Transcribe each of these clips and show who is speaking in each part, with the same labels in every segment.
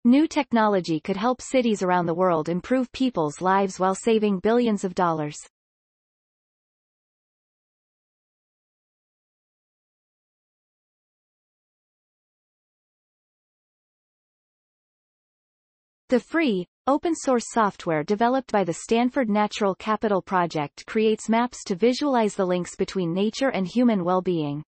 Speaker 1: New technology could help cities around the world improve people's lives while saving billions of dollars. The free, open-source software developed by the Stanford Natural Capital Project creates maps to visualize the links between nature and human well-being.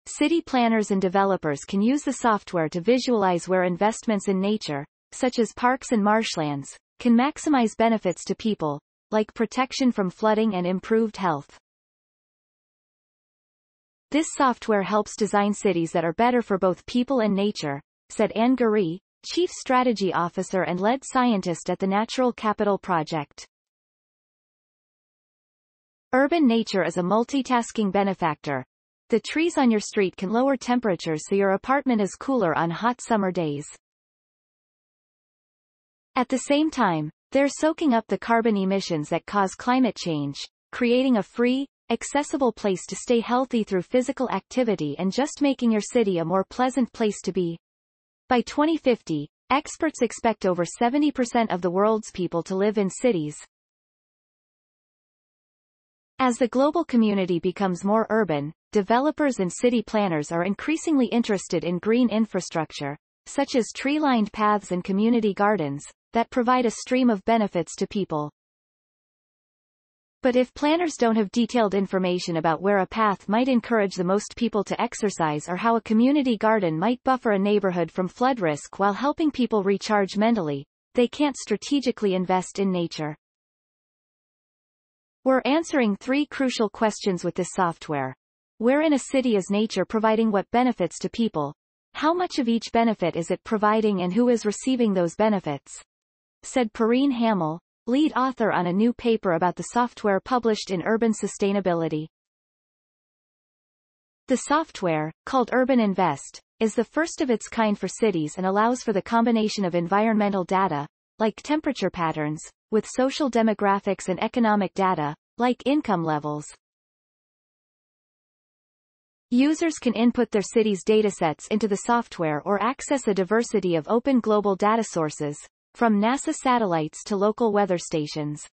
Speaker 1: City planners and developers can use the software to visualize where investments in nature, such as parks and marshlands, can maximize benefits to people, like protection from flooding and improved health. This software helps design cities that are better for both people and nature, said Anne Guerry, Chief Strategy Officer and lead scientist at the Natural Capital Project. Urban nature is a multitasking benefactor. The trees on your street can lower temperatures so your apartment is cooler on hot summer days. At the same time, they're soaking up the carbon emissions that cause climate change, creating a free, accessible place to stay healthy through physical activity and just making your city a more pleasant place to be. By 2050, experts expect over 70% of the world's people to live in cities. As the global community becomes more urban, developers and city planners are increasingly interested in green infrastructure, such as tree-lined paths and community gardens, that provide a stream of benefits to people. But if planners don't have detailed information about where a path might encourage the most people to exercise or how a community garden might buffer a neighborhood from flood risk while helping people recharge mentally, they can't strategically invest in nature. We're answering 3 crucial questions with this software. Where in a city is nature providing what benefits to people? How much of each benefit is it providing and who is receiving those benefits? Said Perrine Hamel, lead author on a new paper about the software published in Urban Sustainability. The software, called Urban Invest, is the first of its kind for cities and allows for the combination of environmental data, like temperature patterns, with social demographics and economic data, like income levels. Users can input their city's datasets into the software or access a diversity of open global data sources, from NASA satellites to local weather stations.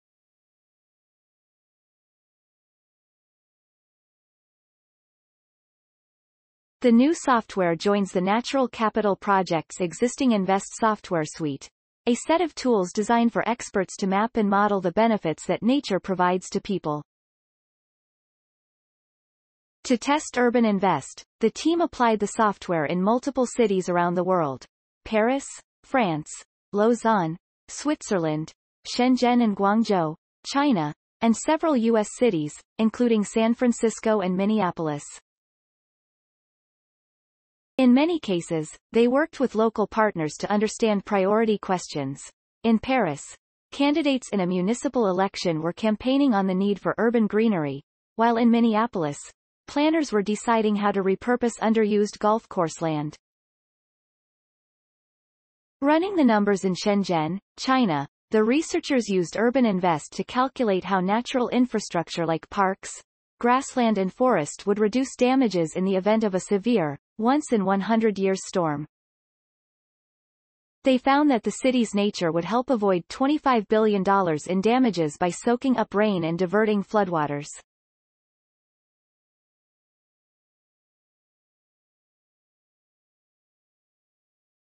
Speaker 1: The new software joins the Natural Capital Project's existing Invest software suite, a set of tools designed for experts to map and model the benefits that nature provides to people. To test Urban Invest, the team applied the software in multiple cities around the world: Paris, France, Lausanne, Switzerland, Shenzhen and Guangzhou, China, and several U.S. cities, including San Francisco and Minneapolis. In many cases, they worked with local partners to understand priority questions. In Paris, candidates in a municipal election were campaigning on the need for urban greenery, while in Minneapolis, planners were deciding how to repurpose underused golf course land. Running the numbers in Shenzhen, China, the researchers used Urban Invest to calculate how natural infrastructure like parks, grassland and forest would reduce damages in the event of a severe, once-in-100-year storm. They found that the city's nature would help avoid $25 billion in damages by soaking up rain and diverting floodwaters.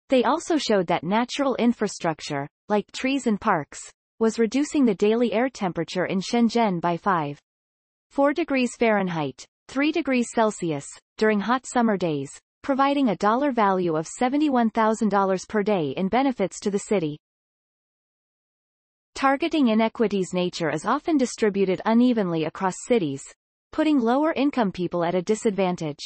Speaker 1: They also showed that natural infrastructure, like trees and parks, was reducing the daily air temperature in Shenzhen by 5.4 degrees Fahrenheit, 3 degrees Celsius, during hot summer days, providing a dollar value of $71,000 per day in benefits to the city. Targeting inequities. Nature is often distributed unevenly across cities, putting lower-income people at a disadvantage.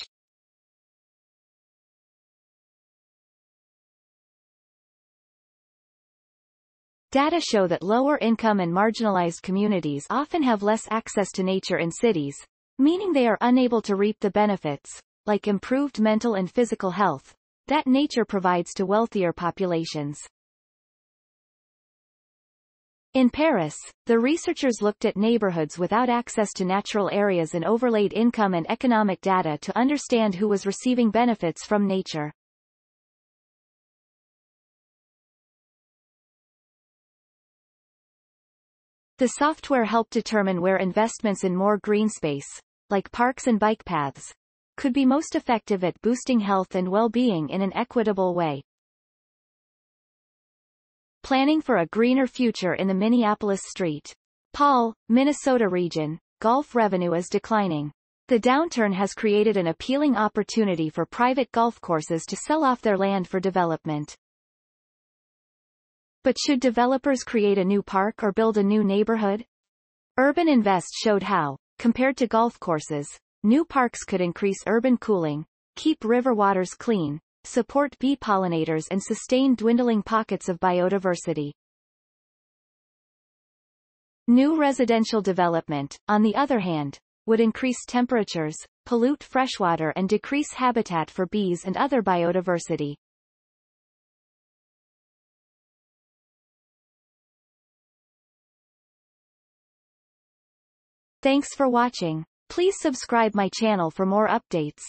Speaker 1: Data show that lower-income and marginalized communities often have less access to nature in cities, meaning they are unable to reap the benefits, like improved mental and physical health, that nature provides to wealthier populations. In Paris, the researchers looked at neighborhoods without access to natural areas and overlaid income and economic data to understand who was receiving benefits from nature. The software helped determine where investments in more green space, like parks and bike paths, could be most effective at boosting health and well-being in an equitable way. Planning for a greener future in the Minneapolis St. Paul, Minnesota region, golf revenue is declining. The downturn has created an appealing opportunity for private golf courses to sell off their land for development. But should developers create a new park or build a new neighborhood? Urban Invest showed how, compared to golf courses, new parks could increase urban cooling, keep river waters clean, support bee pollinators and sustain dwindling pockets of biodiversity. New residential development, on the other hand, would increase temperatures, pollute freshwater and decrease habitat for bees and other biodiversity. Thanks for watching. Please subscribe my channel for more updates.